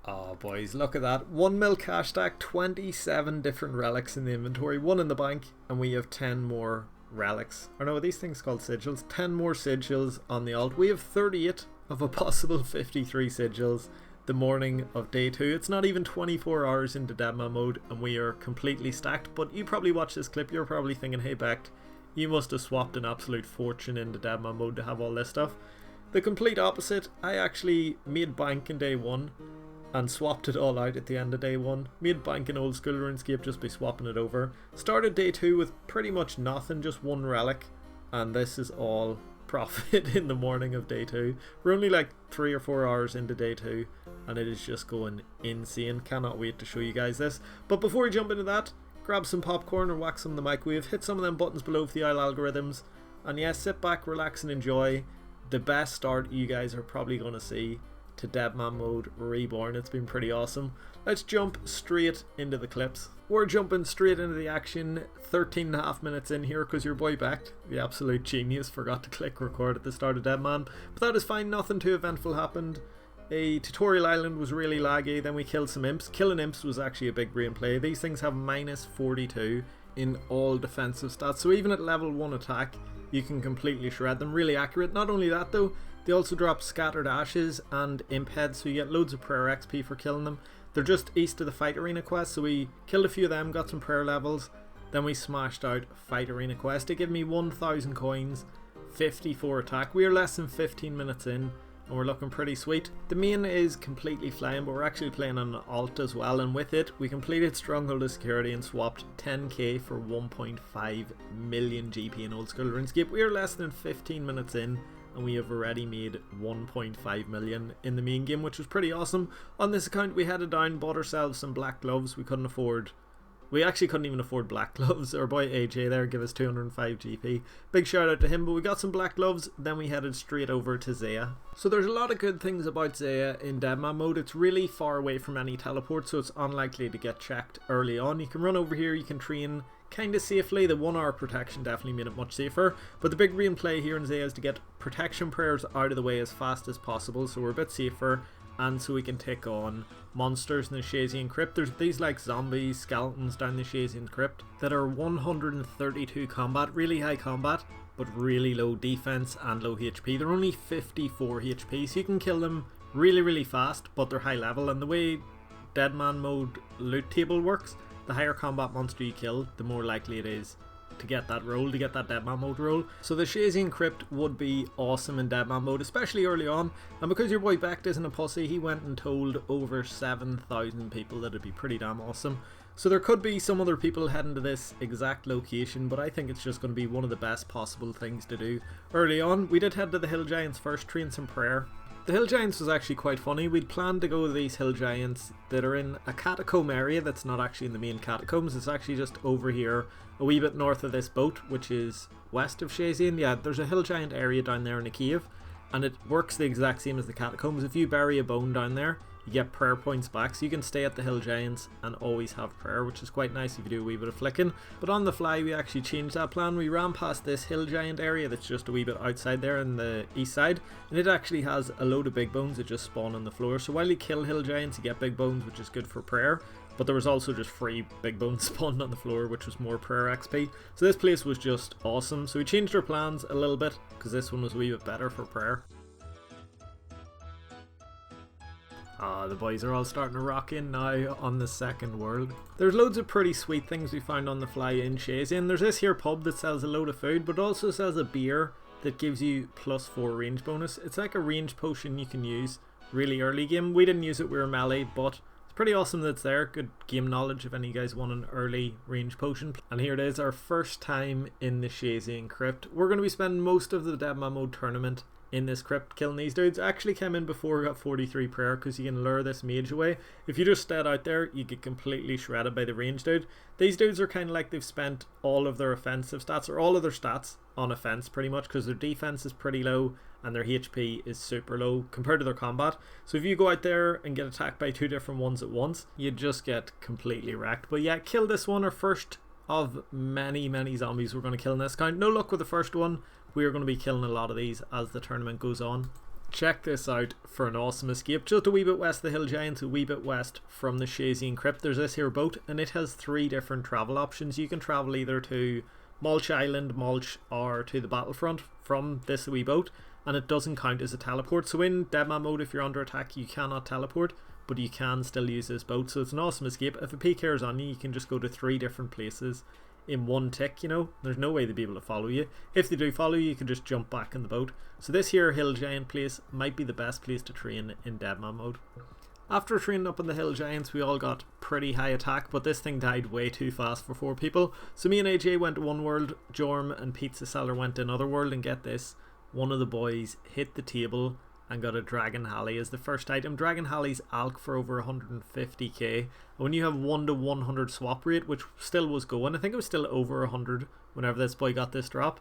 Oh boys, look at that. 1 mil cash stack, 27 different relics in the inventory, 1 in the bank, and we have 10 more relics. Or no, are these things called sigils? 10 more sigils on the alt. We have 38 of a possible 53 sigils the morning of day 2. It's not even 24 hours into DMM mode and we are completely stacked. But you probably watch this clip, you're probably thinking, hey Bekt, you must have swapped an absolute fortune into DMM mode to have all this stuff. The complete opposite. I actually made bank in day 1 and swapped it all out at the end of day 1. Made bank in old school RuneScape just by swapping it over. Started day 2 with pretty much nothing, just 1 relic, and this is all profit in the morning of day 2. We're only like 3 or 4 hours into day 2 and it is just going insane. Cannot wait to show you guys this. But before we jump into that, grab some popcorn or wax some in the microwave, hit some of them buttons below for the IL algorithms, and yeah, sit back, relax and enjoy the best start you guys are probably going to see to DMM Mode Reborn. It's been pretty awesome. Let's jump straight into the clips. We're jumping straight into the action, 13.5 minutes in here because your boy Bekt, the absolute genius, forgot to click record at the start of DMM. But that is fine, nothing too eventful happened. A tutorial island was really laggy, then we killed some imps. Killing imps was actually a big brain play. These things have minus 42 in all defensive stats, so even at level 1 attack you can completely shred them, really accurate. Not only that though, they also drop scattered ashes and imp heads, so you get loads of prayer XP for killing them. They're just east of the fight arena quest, so we killed a few of them, got some prayer levels, then we smashed out fight arena quest. It gave me 1000 coins, 54 attack. We are less than 15 minutes in and we're looking pretty sweet. The main is completely flying, but we're actually playing on alt as well, and with it we completed Stronghold of Security and swapped 10k for 1.5 million GP in old school RuneScape. We are less than 15 minutes in and we have already made 1.5 million in the main game, which was pretty awesome. On this account we headed down, bought ourselves some black gloves. We actually couldn't even afford black gloves. Our boy AJ there gave us 205 GP. Big shout out to him, but we got some black gloves, then we headed straight over to Zaya. So there's a lot of good things about Zaya in DMM mode. It's really far away from any teleport, so it's unlikely to get checked early on. You can run over here, you can train kind of safely. The 1 hour protection definitely made it much safer, but the big main play here in Zaya is to get protection prayers out of the way as fast as possible, so we're a bit safer, and so we can take on monsters in the Shasian Crypt. There's these like zombies, skeletons down the Shasian Crypt that are 132 combat, really high combat, but really low defense and low HP. They're only 54 HP, so you can kill them really fast, but they're high level. And the way Deadman mode loot table works, the higher combat monster you kill, the more likely it is to get that roll, to get that Deadman mode roll. So the Shasian Crypt would be awesome in Deadman mode, especially early on, and because your boy Bekt isn't a pussy, he went and told over 7,000 people that it'd be pretty damn awesome. So there could be some other people heading to this exact location, but I think it's just going to be one of the best possible things to do early on. We did head to the Hill Giants first, train some prayer. The Hill Giants was actually quite funny. We'd planned to go to these Hill Giants that are in a catacomb area that's not actually in the main catacombs. It's actually just over here, a wee bit north of this boat, which is west of Shasian. Yeah, there's a Hill Giant area down there in a cave, and it works the exact same as the catacombs. If you bury a bone down there, you get prayer points back, so you can stay at the Hill Giants and always have prayer, which is quite nice if you do a wee bit of flicking. But on the fly we actually changed that plan. We ran past this Hill Giant area that's just a wee bit outside there on the east side, and it actually has a load of big bones that just spawn on the floor. So while you kill Hill Giants you get big bones, which is good for prayer, but there was also just free big bones spawned on the floor, which was more prayer XP. So this place was just awesome. So we changed our plans a little bit because this one was a wee bit better for prayer. The boys are all starting to rock in now on the second world. There's loads of pretty sweet things we found on the fly in Shasian. There's this here pub that sells a load of food, but also sells a beer that gives you +4 range bonus. It's like a range potion you can use really early game. We didn't use it, we were melee, but it's pretty awesome that it's there. Good game knowledge if any of you guys want an early range potion. And here it is, our first time in the Shasian Crypt. We're going to be spending most of the DMM mode tournament in this crypt killing these dudes. I actually came in before, got 43 prayer because you can lure this mage away. If you just stayed out there you get completely shredded by the range dude. These dudes are kind of like they've spent all of their offensive stats, or all of their stats, on offense pretty much, because their defense is pretty low and their HP is super low compared to their combat. So if you go out there and get attacked by 2 different ones at once, you just get completely wrecked. But yeah, kill this one, our first of many zombies we're going to kill in this count. No luck with the first one. We are going to be killing a lot of these as the tournament goes on. Check this out for an awesome escape. Just a wee bit west of the Hill Giants, a wee bit west from the Shazian Crypt, there's this here boat, and it has 3 different travel options. You can travel either to Mulch Island, Mulch, or to the battlefront from this wee boat, and it doesn't count as a teleport. So in Deadman mode, if you're under attack, you cannot teleport, but you can still use this boat. So it's an awesome escape. If a PK is on you, you can just go to 3 different places in one tick, you know. There's no way they'd be able to follow you. If they do follow you, you can just jump back in the boat. So this here Hill Giant place might be the best place to train in Deadman mode. After training up on the Hill Giants, we all got pretty high attack, but this thing died way too fast for 4 people. So me and AJ went to one world, Jorm and Pizza Seller went to another world, and get this, one of the boys hit the table and got a Dragon Halley as the first item. Dragon Halley's alk for over 150k. And when you have 1 to 100 swap rate, which still was going, I think it was still over 100 whenever this boy got this drop.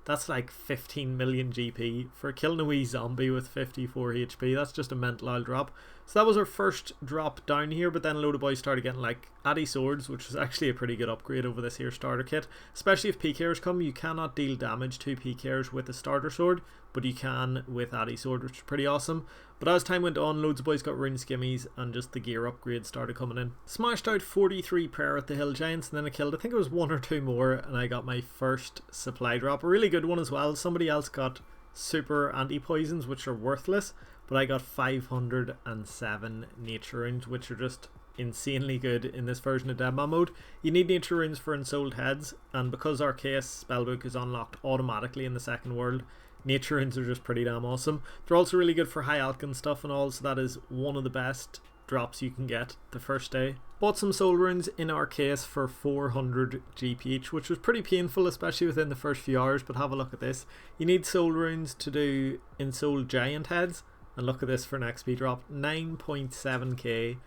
That's like 15 million GP for killing a wee zombie with 54 HP. That's just a mental oil drop. So that was our first drop down here, but then a load of boys started getting like Addy Swords, which was actually a pretty good upgrade over this here starter kit. Especially if PKers come, you cannot deal damage to PKers with a starter sword, but you can with Addy Sword, which is pretty awesome. But as time went on, loads of boys got rune skimmies and just the gear upgrades started coming in. Smashed out 43 prayer at the Hill Giants, and then I killed, I think it was 1 or 2 more, and I got my first supply drop. A really good one as well. Somebody else got super anti-poisons, which are worthless, but I got 507 nature runes, which are just insanely good in this version of Deadman mode. You need nature runes for ensouled heads, and because Arceus spellbook is unlocked automatically in the second world, nature runes are just pretty damn awesome. They're also really good for high alch and stuff and all, so that is one of the best drops you can get the first day. Bought some soul runes in Arceus for 400 GP each, which was pretty painful, especially within the first few hours, but have a look at this. You need soul runes to do ensouled giant heads, and look at this for an XP drop, 9.7k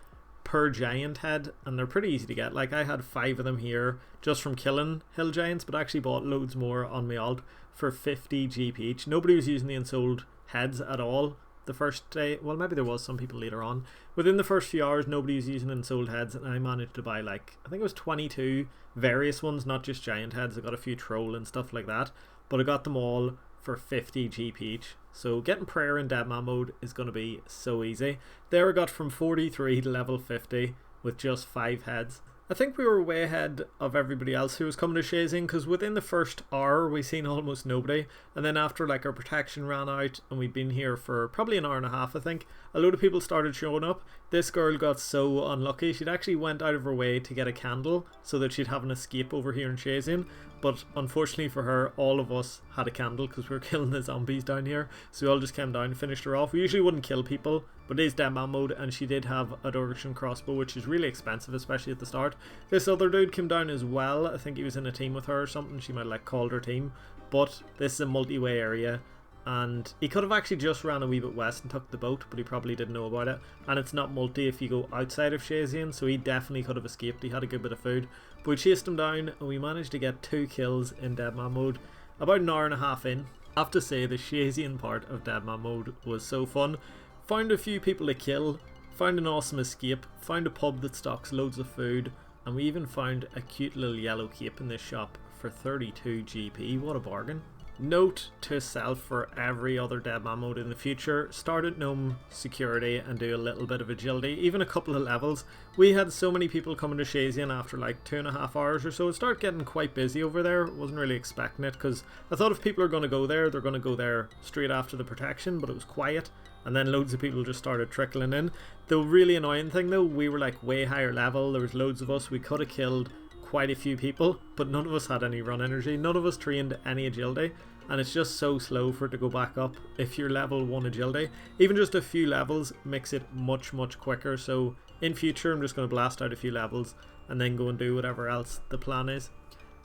per giant head, and they're pretty easy to get. Like, I had 5 of them here just from killing Hill Giants, but actually bought loads more on my alt for 50 GP each. Nobody was using the ensouled heads at all the first day. Well, maybe there was some people later on. Within the first few hours, nobody was using ensouled heads, and I managed to buy, like, I think it was 22 various ones, not just giant heads. I got a few troll and stuff like that, but I got them all for 50 GP each. So getting prayer in Deadman mode is going to be so easy. There I got from 43 to level 50 with just 5 heads. I think we were way ahead of everybody else who was coming to Shazian, because within the first hour we seen almost nobody, and then after like our protection ran out and we'd been here for probably an hour and a half, I think, a load of people started showing up. This girl got so unlucky. She'd actually went out of her way to get a candle so that she'd have an escape over here in Shazian, but unfortunately for her, all of us had a candle because we were killing the zombies down here, so we all just came down and finished her off. We usually wouldn't kill people, but it is Deadman mode, and she did have a Durgan crossbow, which is really expensive, especially at the start. This other dude came down as well. I think he was in a team with her or something. She might have like called her team, but this is a multi-way area, and he could have actually just ran a wee bit west and took the boat, but he probably didn't know about it. And it's not multi if you go outside of Shazian, so he definitely could have escaped. He had a good bit of food, but we chased him down and we managed to get 2 kills in Deadman mode about an hour and a half in. I have to say, the Shazian part of Deadman mode was so fun. Found a few people to kill, found an awesome escape, found a pub that stocks loads of food, and we even found a cute little yellow cape in this shop for 32 GP. What a bargain. Note to self for every other Deadman mode in the future: start at gnome security and do a little bit of agility, even a couple of levels. We had so many people coming to Shazian after like 2.5 hours or so. It started getting quite busy over there. Wasn't really expecting it, because I thought if people are going to go there, they're going to go there straight after the protection, but it was quiet, and then loads of people just started trickling in. The really annoying thing though, we were like way higher level. There was loads of us. We could have killed quite a few people, but none of us had any run energy, none of us trained any agility, and it's just so slow for it to go back up if you're level 1 agility. Even just a few levels makes it much quicker, so in future I'm just going to blast out a few levels and then go and do whatever else the plan is.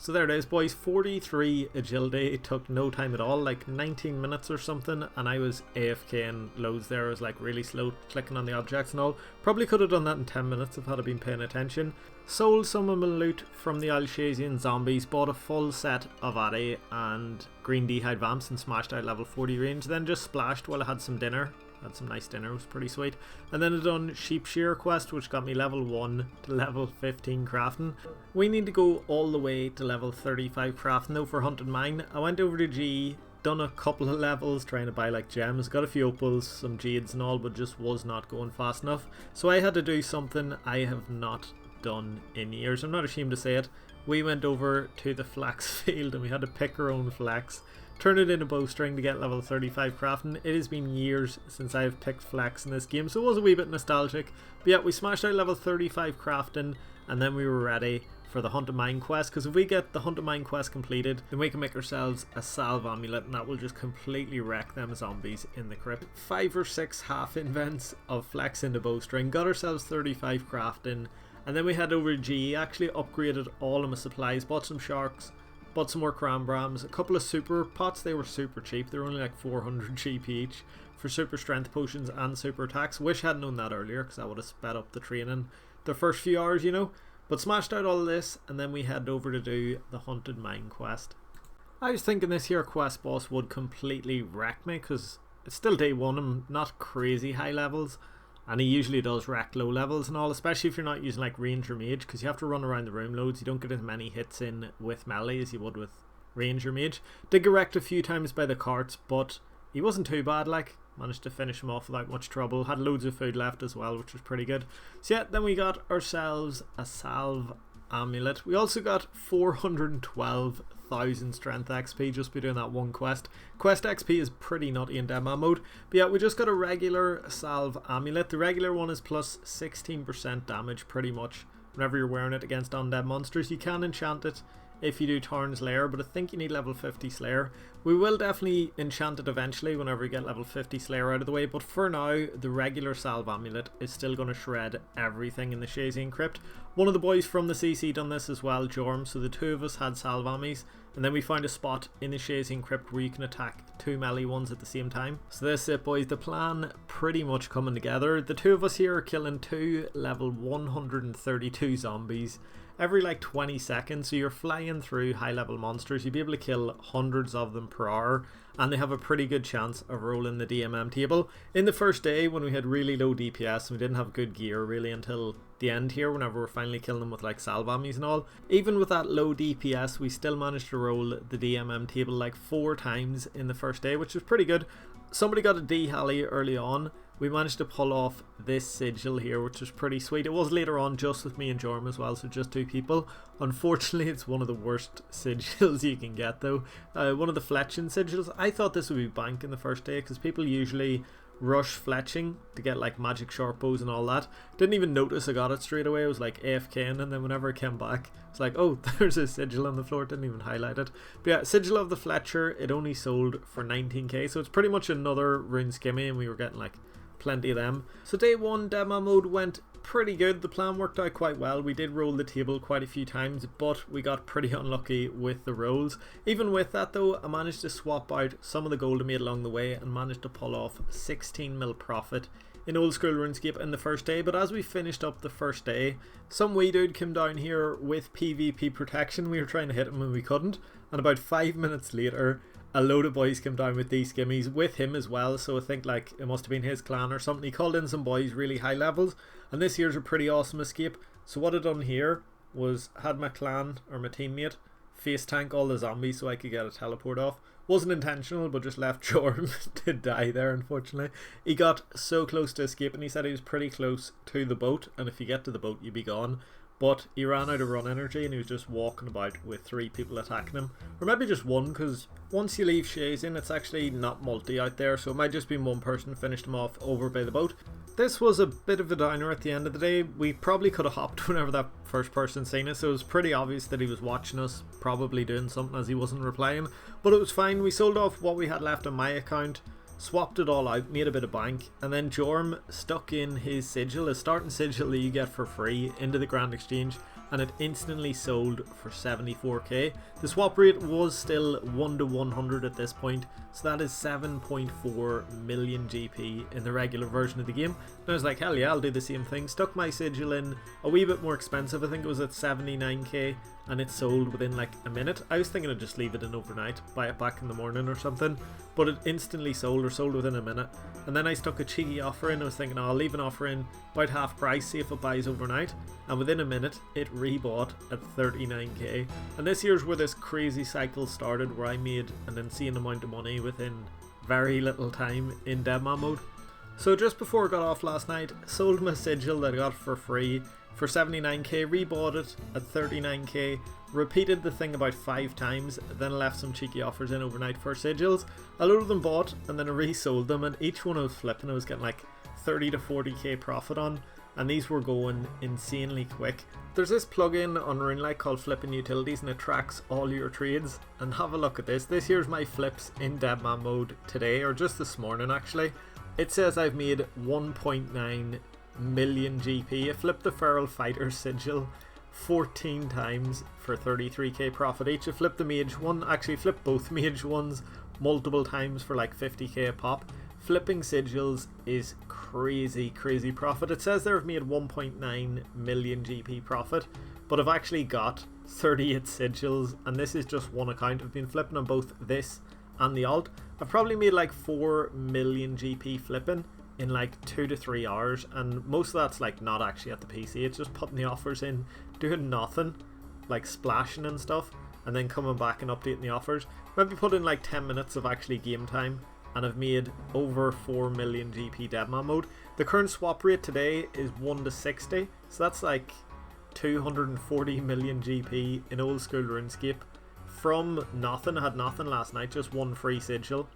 So there it is, boys. 43 agility. It took no time at all, like 19 minutes or something, and I was AFK in loads there. I was like really slow clicking on the objects and all. Probably could have done that in 10 minutes if I had been paying attention. Sold some of my loot from the Shazian zombies, bought a full set of Addy and green D'hide vamps and smashed out level 40 range, then just splashed while I had some dinner. Had some nice dinner, it was pretty sweet. And then I done sheep shear quest, which got me level 1 to level 15 crafting. We need to go all the way to level 35 crafting though for hunting mine. I went over to G done a couple of levels trying to buy like gems, got a few opals, some jades and all, but just was not going fast enough. So I had to do something I have not done in years. I'm not ashamed to say it. We went over to the flax field and we had to pick our own flax, turn it into bowstring to get level 35 crafting. It has been years since I've picked flax in this game, so it was a wee bit nostalgic. But yeah, we smashed out level 35 crafting, and then we were ready for the Haunted Mine quest, because if we get the Haunted Mine quest completed, then we can make ourselves a salve amulet, and that will just completely wreck them zombies in the crypt. 5 or 6 half invents of flax into bowstring, got ourselves 35 crafting, and then we head over to GE, actually upgraded all of my supplies, bought some sharks, bought some more cranbrams, a couple of super pots. They were super cheap, they were only like 400 GP each for super strength potions and super attacks. Wish I had known that earlier, because that would have sped up the training the first few hours, you know. But smashed out all of this, and then we head over to do the Haunted Mine quest. I was thinking this here quest boss would completely wreck me, because it's still day 1, I'm not crazy high levels, and he usually does wreck low levels and all, especially if you're not using like range or mage, because you have to run around the room loads. You don't get as many hits in with melee as you would with range or mage. Did get wrecked a few times by the carts, but he wasn't too bad, like, managed to finish him off without much trouble. Had loads of food left as well, which was pretty good. So yeah, then we got ourselves a salve amulet. We also got 412,000 strength XP just by doing that one quest. Quest XP is pretty nutty in demo mode. But yeah, we just got a regular salve amulet. The regular one is plus 16% damage pretty much whenever you're wearing it against undead monsters. You can enchant it if you do Tarn's Lair, but I think you need level 50 Slayer. We will definitely enchant it eventually whenever we get level 50 Slayer out of the way, but for now, the regular salve amulet is still going to shred everything in the Shazine Crypt. One of the boys from the CC done this as well, Jorm, so the two of us had salve ammies, and then we found a spot in the Shazine Crypt where you can attack 2 melee ones at the same time. So this is it, boys, the plan pretty much coming together. The two of us here are killing 2 level 132 zombies every like 20 seconds, so you're flying through high level monsters. You'll be able to kill hundreds of them per hour, and they have a pretty good chance of rolling the DMM table. In the first day when we had really low DPS and we didn't have good gear really until the end here, whenever we're finally killing them with like salve ammies and all, even with that low DPS we still managed to roll the DMM table like 4 times in the first day, which was pretty good. Somebody got a D Halley early on. We managed to pull off this sigil here, which was pretty sweet. It was later on just with me and Jorm as well, so just 2 people. Unfortunately, it's one of the worst sigils you can get though. One of the fletching sigils. I thought this would be bank in the first day, because people usually rush fletching to get like magic sharp bows and all that. Didn't even notice I got it straight away. I was like AFKing, and then whenever I came back, it's like, oh, there's a sigil on the floor. Didn't even highlight it. But yeah, sigil of the Fletcher, it only sold for 19k, so it's pretty much another rune skimmy, and we were getting like plenty of them. So day 1 demo mode went pretty good. The plan worked out quite well. We did roll the table quite a few times, but we got pretty unlucky with the rolls. Even with that though, I managed to swap out some of the gold I made along the way and managed to pull off 16 mil profit in old school RuneScape in the first day. But as we finished up the first day, some wee dude came down here with PvP protection. We were trying to hit him and we couldn't, and about 5 minutes later a load of boys came down with these skimmies with him as well, so I think like it must have been his clan or something. He called in some boys really high levels, and this here's a pretty awesome escape. So what I done here was had my clan or my teammate face tank all the zombies so I could get a teleport off. Wasn't intentional, but just left Jorm to die there, unfortunately. He got so close to escaping. He said he was pretty close to the boat, and if you get to the boat you'd be gone. But he ran out of run energy and he was just walking about with 3 people attacking him. Or maybe just 1, because once you leave Shazin, it's actually not multi out there, so it might just be 1 person finished him off over by the boat. This was a bit of a downer at the end of the day. We probably could have hopped whenever that first person seen us. So it was pretty obvious that he was watching us, probably doing something as he wasn't replying. But it was fine. We sold off what we had left on my account, swapped it all out, made a bit of bank, and then Jorm stuck in his sigil, a starting sigil that you get for free, into the Grand Exchange, and it instantly sold for 74k. The swap rate was still 1 to 100 at this point, so that is 7.4 million GP in the regular version of the game. And I was like, hell yeah, I'll do the same thing. Stuck my sigil in a wee bit more expensive. I think it was at 79k, and it sold within like a minute. I was thinking I'd just leave it in overnight, buy it back in the morning or something, but it instantly sold, or sold within a minute. And then I stuck a cheeky offer in. I was thinking, oh, I'll leave an offer in about half price, see if it buys overnight, and within a minute it rebought at 39k, and this here's where this crazy cycle started, where I made an insane amount of money within very little time in DMM mode. So just before I got off last night, sold my sigil that I got for free for 79k, rebought it at 39k, repeated the thing about 5 times, then left some cheeky offers in overnight for sigils. A load of them bought, and then I resold them, and each one I was flipping I was getting like 30 to 40k profit on, and these were going insanely quick. There's this plugin on RuneLite called Flipping Utilities, and it tracks all your trades. And have a look at this. This here's my flips in DMM mode today, or just this morning actually. It says I've made 1.9 million GP. I flipped the Feral Fighter sigil 14 times for 33k profit each. I flipped the mage one, actually flipped both mage ones multiple times for like 50k a pop. Flipping sigils is crazy profit. It says there I've made 1.9 million GP profit, but I've actually got 38 sigils, and this is just one account. I've been flipping on both this and the alt. I've probably made like 4 million GP flipping in like 2 to 3 hours, and most of that's like not actually at the PC. It's just putting the offers in, doing nothing, like splashing and stuff, and then coming back and updating the offers. Maybe put in like 10 minutes of actually game time, and I've made over 4 million GP DMM mode. The current swap rate today is 1 to 60, so that's like 240 million GP in old school RuneScape. From nothing, I had nothing last night, just one free sigil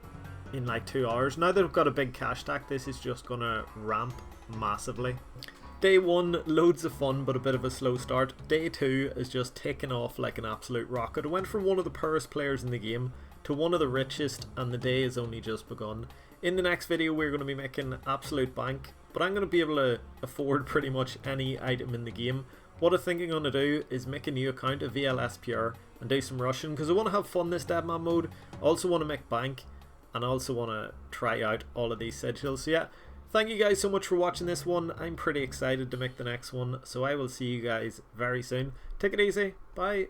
in like 2 hours. Now that I've got a big cash stack, this is just gonna ramp massively. Day 1, loads of fun, but a bit of a slow start. Day 2 is just taking off like an absolute rocket. I went from one of the poorest players in the game to one of the richest, and the day has only just begun. In the next video we're going to be making absolute bank, but I'm going to be able to afford pretty much any item in the game. What I'm thinking I'm going to do is make a new account, a VLS Pure, and do some rushing, because I want to have fun this DMM mode. I also want to make bank, and I also want to try out all of these sigils. So yeah, thank you guys so much for watching this one. I'm pretty excited to make the next one, so I will see you guys very soon. Take it easy, bye.